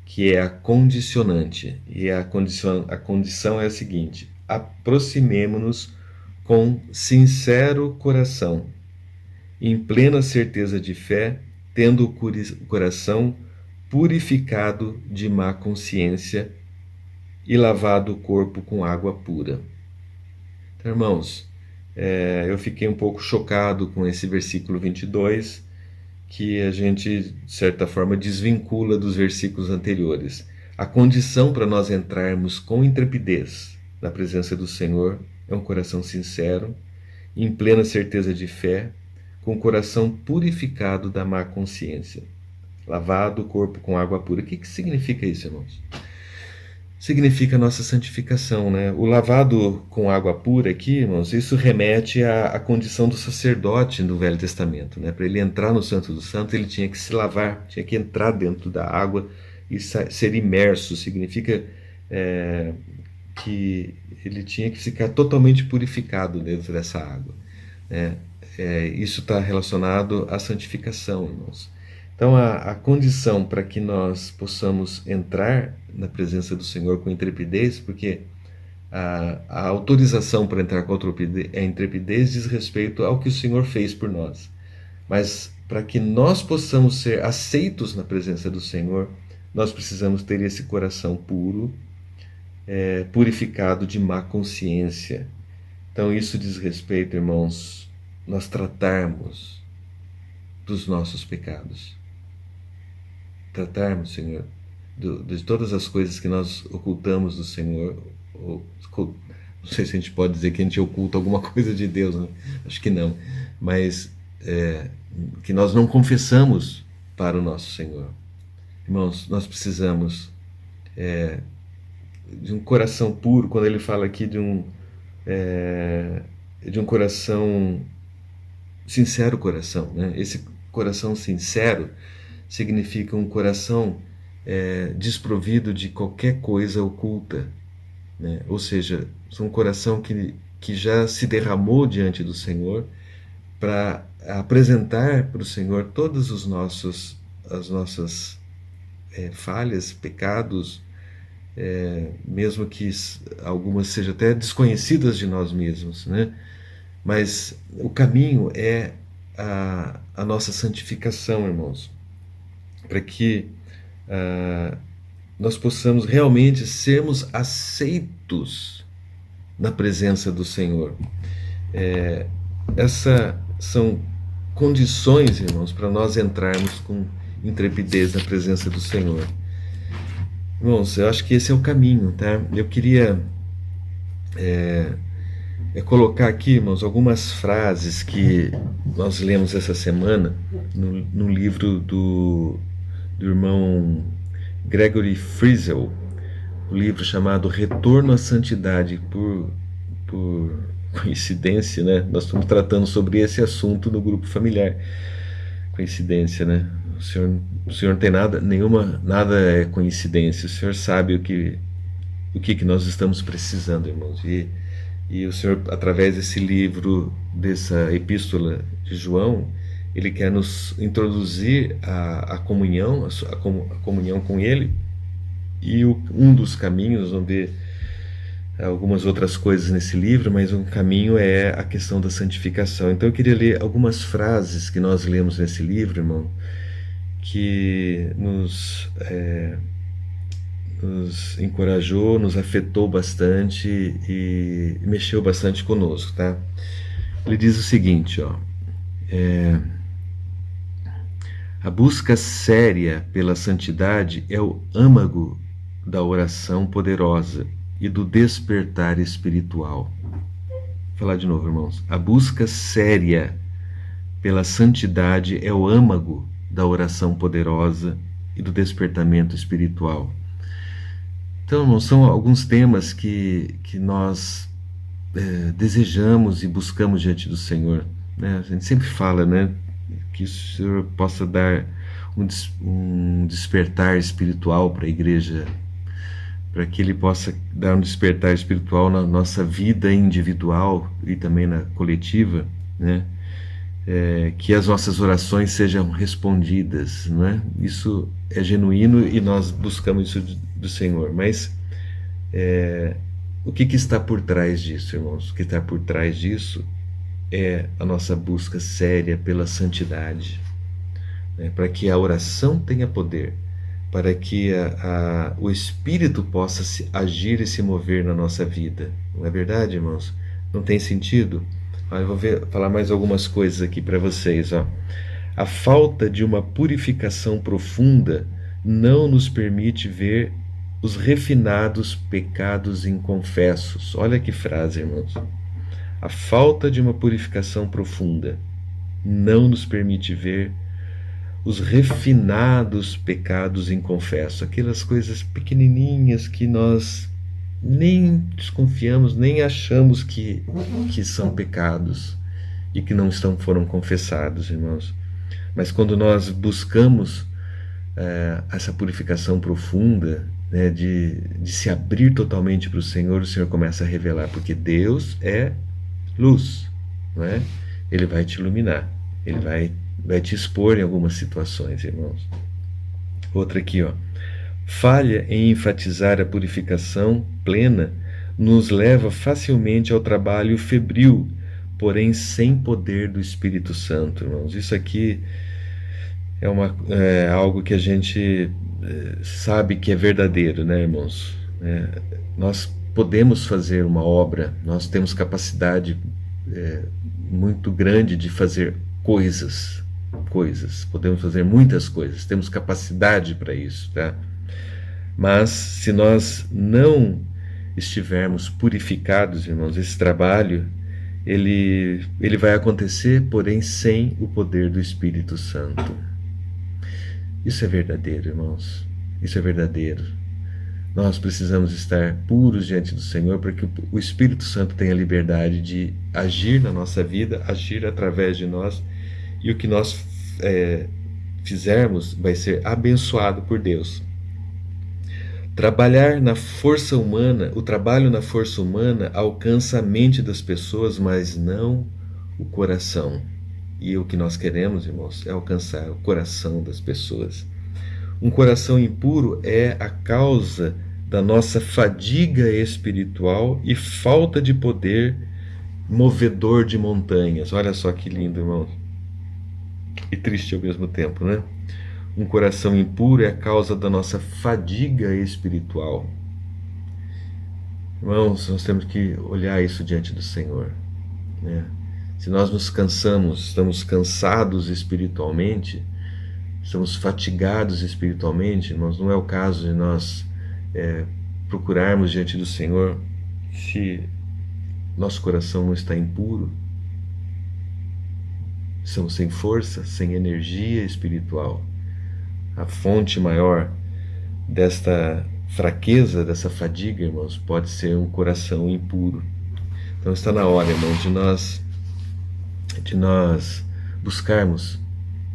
que é a condicionante. E a condição é a seguinte: aproximemo-nos com sincero coração, em plena certeza de fé, tendo o coração purificado de má consciência e lavado o corpo com água pura. Então, irmãos, eu fiquei um pouco chocado com esse versículo 22, que a gente, de certa forma, desvincula dos versículos anteriores. A condição para nós entrarmos com intrepidez na presença do Senhor é um coração sincero, em plena certeza de fé, com o coração purificado da má consciência, lavado o corpo com água pura. O que significa isso, irmãos? Significa a nossa santificação, né? O lavado com água pura aqui, irmãos, isso remete à condição do sacerdote no Velho Testamento, né? Para ele entrar no Santo dos Santos, ele tinha que se lavar, tinha que entrar dentro da água e ser imerso. Significa que ele tinha que ficar totalmente purificado dentro dessa água, né? Isso está relacionado à santificação, irmãos. Então, a condição para que nós possamos entrar na presença do Senhor com intrepidez, porque a autorização para entrar com a intrepidez diz respeito ao que o Senhor fez por nós. Mas para que nós possamos ser aceitos na presença do Senhor, nós precisamos ter esse coração puro, purificado de má consciência. Então, isso diz respeito, irmãos, nós tratarmos dos nossos pecados. Tratarmos, Senhor, de todas as coisas que nós ocultamos do Senhor. Não sei se a gente pode dizer que a gente oculta alguma coisa de Deus, né? Acho que não. Mas que nós não confessamos para o nosso Senhor. Irmãos, nós precisamos de um coração puro. Quando ele fala aqui de um coração sincero, coração, né? Esse coração sincero significa um coração desprovido de qualquer coisa oculta, né? Ou seja, um coração que já se derramou diante do Senhor para apresentar para o Senhor todas as nossas falhas, pecados, mesmo que algumas sejam até desconhecidas de nós mesmos, né? Mas o caminho é a nossa santificação, irmãos, para que nós possamos realmente sermos aceitos na presença do Senhor. Essas são condições, irmãos, para nós entrarmos com intrepidez na presença do Senhor. Irmãos, eu acho que esse é o caminho, tá? Eu queria colocar aqui, irmãos, algumas frases que nós lemos essa semana no livro do irmão Gregory Friesel, o livro chamado Retorno à Santidade. Por coincidência, né? Nós estamos tratando sobre esse assunto no grupo familiar. Coincidência, né? O senhor não tem nada é coincidência. O Senhor sabe o que nós estamos precisando, irmãos. E o Senhor, através desse livro, dessa epístola de João, Ele quer nos introduzir a comunhão, a comunhão com Ele. E um dos caminhos, vamos ver algumas outras coisas nesse livro, mas um caminho é a questão da santificação. Então eu queria ler algumas frases que nós lemos nesse livro, irmão, que nos encorajou, nos afetou bastante e mexeu bastante conosco, tá? Ele diz o seguinte, ó: a busca séria pela santidade é o âmago da oração poderosa e do despertar espiritual. Vou falar de novo, irmãos. A busca séria pela santidade é o âmago da oração poderosa e do despertamento espiritual. Então, irmãos, são alguns temas que nós desejamos e buscamos diante do Senhor, né? A gente sempre fala, né, que o Senhor possa dar um despertar espiritual para a igreja, para que Ele possa dar um despertar espiritual na nossa vida individual e também na coletiva, né? Que as nossas orações sejam respondidas, né? Isso é genuíno e nós buscamos isso do Senhor. Mas o que está por trás disso, irmãos? O que está por trás disso é a nossa busca séria pela santidade, né? Para que a oração tenha poder, para que o Espírito possa agir e se mover na nossa vida. Não é verdade, irmãos? Não tem sentido? Eu vou falar mais algumas coisas aqui para vocês, ó. A falta de uma purificação profunda não nos permite ver os refinados pecados inconfessos. Olha que frase, irmãos. A falta de uma purificação profunda não nos permite ver os refinados pecados inconfessos, aquelas coisas pequenininhas que nós nem desconfiamos, nem achamos que são pecados e que não foram confessados, irmãos. Mas quando nós buscamos essa purificação profunda, né, de se abrir totalmente para o Senhor começa a revelar, porque Deus é luz, não é? Ele vai te iluminar, ele vai te expor em algumas situações, irmãos. Outra aqui, ó. Falha em enfatizar a purificação plena nos leva facilmente ao trabalho febril, porém sem poder do Espírito Santo, irmãos. Isso aqui é algo que a gente sabe que é verdadeiro, né, irmãos? Nós podemos fazer uma obra, nós temos capacidade muito grande de fazer coisas, podemos fazer muitas coisas, temos capacidade para isso, tá? Mas se nós não estivermos purificados, irmãos, esse trabalho ele vai acontecer, porém sem o poder do Espírito Santo. Isso é verdadeiro, irmãos. Isso é verdadeiro. Nós precisamos estar puros diante do Senhor para que o Espírito Santo tenha liberdade de agir na nossa vida, agir através de nós, e o que nós fizermos vai ser abençoado por Deus. Trabalhar na força humana, o trabalho na força humana alcança a mente das pessoas, mas não o coração. E o que nós queremos, irmãos, é alcançar o coração das pessoas. Um coração impuro é a causa da nossa fadiga espiritual e falta de poder movedor de montanhas. Olha só que lindo, irmãos. E triste ao mesmo tempo, né? Um coração impuro é a causa da nossa fadiga espiritual. Irmãos, nós temos que olhar isso diante do Senhor, né? Se nós nos cansamos, estamos cansados espiritualmente, estamos fatigados espiritualmente, irmãos, não é o caso de nós procurarmos diante do Senhor se nosso coração não está impuro, estamos sem força, sem energia espiritual. A fonte maior desta fraqueza, dessa fadiga, irmãos, pode ser um coração impuro. Então está na hora, irmãos, de nós buscarmos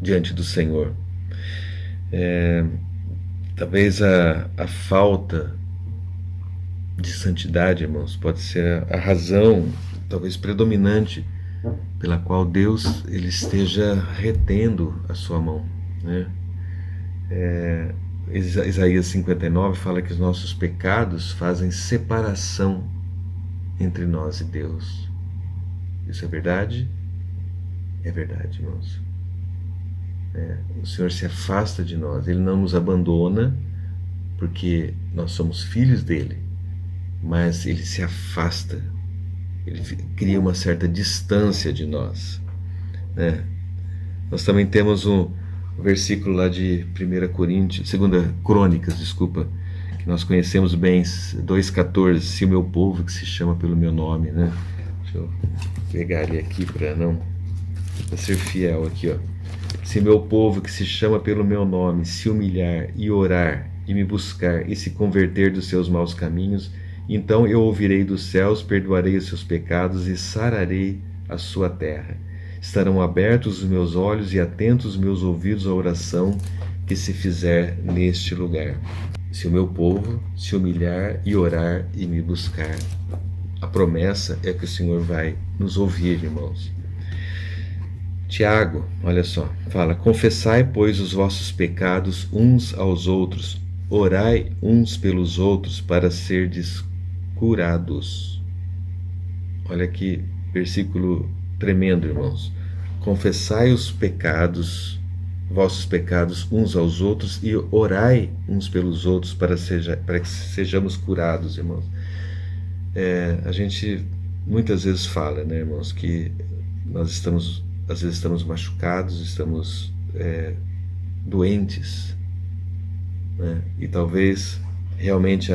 diante do Senhor. Talvez a falta de santidade, irmãos, pode ser a razão, talvez predominante, pela qual Deus ele esteja retendo a sua mão, né? Isaías 59 fala que os nossos pecados fazem separação entre nós e Deus. Isso é verdade? É verdade, irmãos. O Senhor se afasta de nós, Ele não nos abandona, porque nós somos filhos dEle, mas Ele se afasta, Ele cria uma certa distância de nós, né? Nós também temos um versículo lá de 2 Crônicas, que nós conhecemos bem, 2,14, se o meu povo que se chama pelo meu nome, né? Deixa eu pegar ele aqui para ser fiel aqui, ó. Se meu povo que se chama pelo meu nome se humilhar e orar e me buscar e se converter dos seus maus caminhos, então eu ouvirei dos céus, perdoarei os seus pecados e sararei a sua terra. Estarão abertos os meus olhos e atentos os meus ouvidos à oração que se fizer neste lugar. Se o meu povo se humilhar e orar e me buscar, a promessa é que o Senhor vai nos ouvir, irmãos. Tiago, olha só, fala: confessai, pois, os vossos pecados uns aos outros, orai uns pelos outros para serdes curados. Olha que versículo tremendo, irmãos. Confessai os pecados, vossos pecados uns aos outros e orai uns pelos outros para que sejamos curados, irmãos. A gente muitas vezes fala, né, irmãos, que nós às vezes estamos machucados, estamos doentes, né? E talvez realmente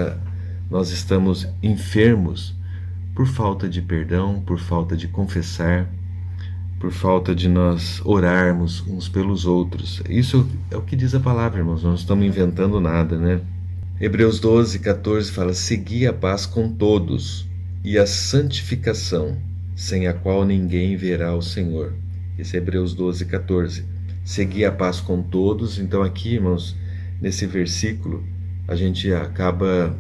nós estamos enfermos por falta de perdão, por falta de confessar, por falta de nós orarmos uns pelos outros. Isso é o que diz a palavra, irmãos, nós não estamos inventando nada, né? Hebreus 12, 14 fala: segui a paz com todos e a santificação, sem a qual ninguém verá o Senhor. Esse é Hebreus 12, 14. Segui a paz com todos. Então aqui, irmãos, nesse versículo, a gente acaba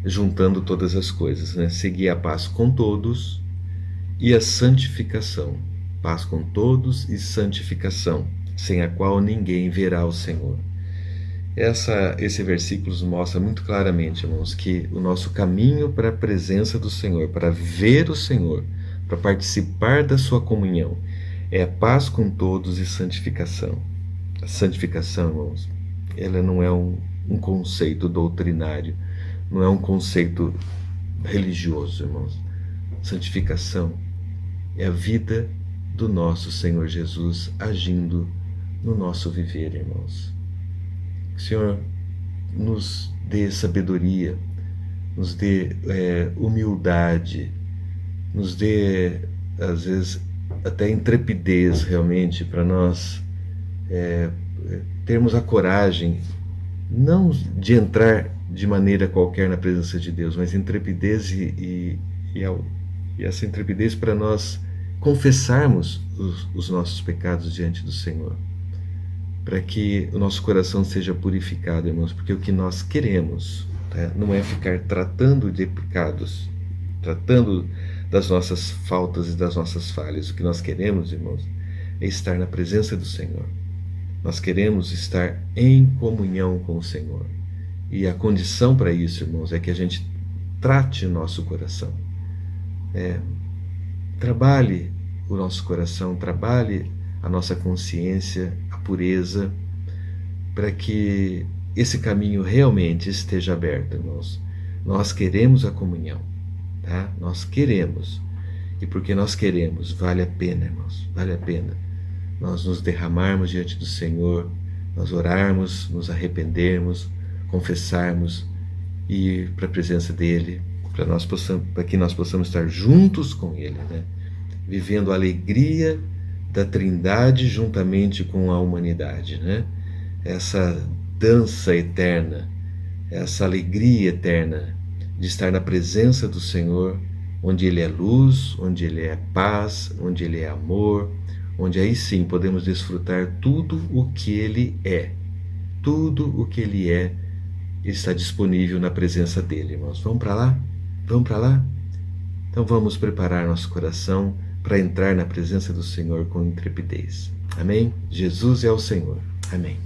juntando todas as coisas, né? Segui a paz com todos e a santificação. Paz com todos e santificação, sem a qual ninguém verá o Senhor. Esse versículo nos mostra muito claramente, irmãos, que o nosso caminho para a presença do Senhor, para ver o Senhor, para participar da sua comunhão, é a paz com todos e santificação. A santificação, irmãos, ela não é um conceito doutrinário, não é um conceito religioso, irmãos. Santificação é a vida do nosso Senhor Jesus agindo no nosso viver, irmãos. Que o Senhor nos dê sabedoria, nos dê humildade, nos dê, às vezes, até intrepidez realmente para nós termos a coragem, não de entrar de maneira qualquer na presença de Deus, mas intrepidez e essa intrepidez para nós confessarmos os nossos pecados diante do Senhor, para que o nosso coração seja purificado, irmãos, porque o que nós queremos, tá, não é ficar tratando de pecados, tratando das nossas faltas e das nossas falhas. O que nós queremos, irmãos, é estar na presença do Senhor. Nós queremos estar em comunhão com o Senhor. E a condição para isso, irmãos, é que a gente trate o nosso coração. Trabalhe o nosso coração, trabalhe a nossa consciência, a pureza, para que esse caminho realmente esteja aberto, irmãos. Nós queremos a comunhão, tá? Nós queremos. E porque nós queremos, vale a pena, irmãos, vale a pena nós nos derramarmos diante do Senhor, nós orarmos, nos arrependermos, confessarmos e ir para a presença dEle, para que nós possamos estar juntos com Ele, né? Vivendo a alegria da Trindade juntamente com a humanidade, né? Essa dança eterna, essa alegria eterna de estar na presença do Senhor, onde Ele é luz, onde Ele é paz, onde Ele é amor, onde aí sim podemos desfrutar tudo o que Ele é. Tudo o que Ele é está disponível na presença dEle, irmãos. Vamos para lá? Vamos para lá? Então vamos preparar nosso coração para entrar na presença do Senhor com intrepidez. Amém? Jesus é o Senhor. Amém.